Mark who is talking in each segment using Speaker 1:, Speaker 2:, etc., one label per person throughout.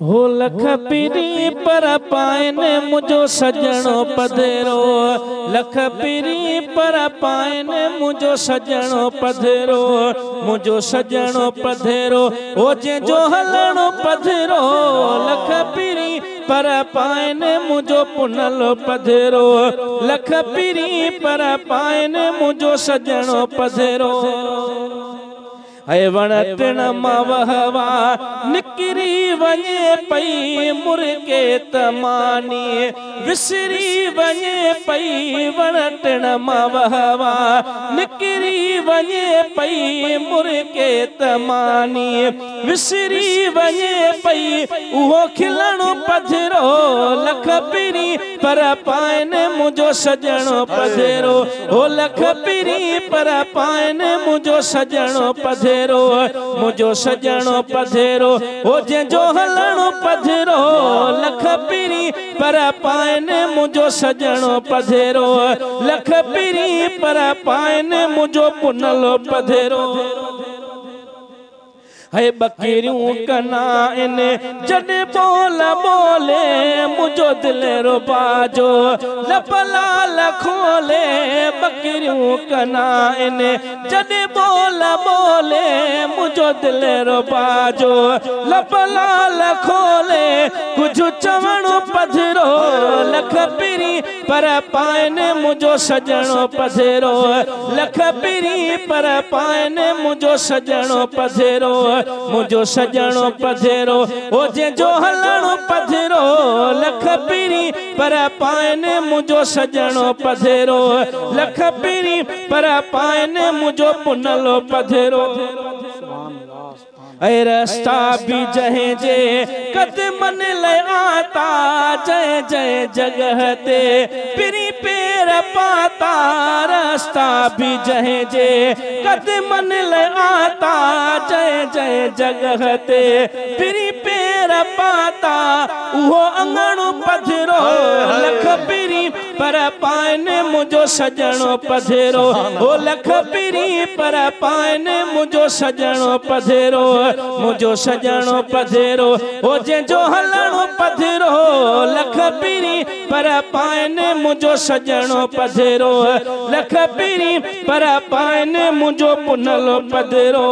Speaker 1: हो लख पीरी पर पाइन मुझो सजणो पधेरो, लख पीरी पर पाइन मुझो सजणो पधेरो, मुझो सजणो पधेरो ओ जो हलणो पधेरो। लख पीरी पर पाइन मुझो पुनलो पधेरो, लख पीरी पर पाइन मुझो सजणो पधेरो। ऐ वण टिण मां वहवा निकिरी वञे पई मुर्गे तमानी, विसरी वञे पई वण टिण मां वहवा निकिरी वञे पई मुर्गे तमानी, विसरी वञे पई उहो खिलणो पधेरो। लख पीरी पर पाइन मुझो सजणो पधेरो, हो लख पीरी पर पाइन मुझो सजणो पधेरो, मुझो सजणो पधेरो ओ जो हलणो पधेरो। लख पीरी पर पाइन मुझो सजणो पधेरो, लख पीरी पर पाइन मुझो पुनलो पधेरो। है बकरियों कना इन जॾे बोल बोले मुझो दिल रुबाजो, लपलाल खोले बकरियों कना इन जॾे बोल बोले मुझो दिल रुबाजो, लपलाल खोले कुछ चवणो पधेरो। लख पीरी पर पाइन मुझो सजणो पधेरो, लख पीरी पर पाइन मुझो सजणो पधेरो, मुझो सजणो पधेरो ओ जो हलणो पधेरो। लख पीरी पर पाइन मुझो सजणो पधेरो, लख पीरी पर पाइन मुझो पुनलो पधेरो। ऐ रास्ता भी जहे जे कदमन ले आता, जय जय जगह ते पीरी पैर पाता। रास्ता भी जहे जे कदमन ले आता, जय जय जगह ते पीरी पैर पाता। उहो अंगणो पधेरो, लख पीरी पर पाइन मुझो सजणो पधेरो, ओ लख पीरी पर पाइन मुझो सजणो पधेरो, मुझो सजणो पधेरो ओ जो हलणो पधेरो। लख पीरी पर पाइन मुझो सजणो पधेरो, लख पीरी पर पाइन मुझो पुनलो पधेरो।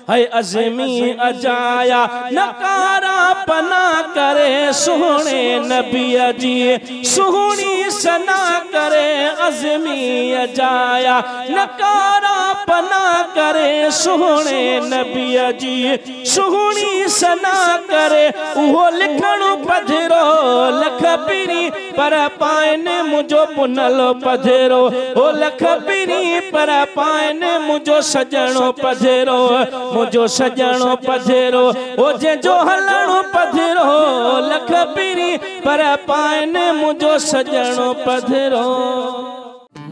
Speaker 1: है अज़मी अजाया नकारा पना करे, सुहणे नबीअ जी सुहणी सना करे। अज़मी अजाया नकारा पना करे, सुहणे नबीअ जी सुहणी सना करे। उहो लिखणो पधेरो, लख पीरी पर पाइन मुझो पुनलो पधेरो, ओ लख पीरी पर पाइन मुझो सजणो पधेरो, मुझो सजणो पधेरो ओ जो हलणो पधेरो। लख पीरी पर पाइन मुझो सजणो पधेरो।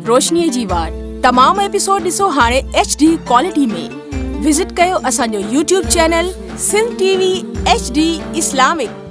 Speaker 2: रोशनी जी वार तमाम एपिसोड ॾिसो हाणे HD क्वालिटी में। विजिट कयो असांजो YouTube channel Sindh TV HD Islamic.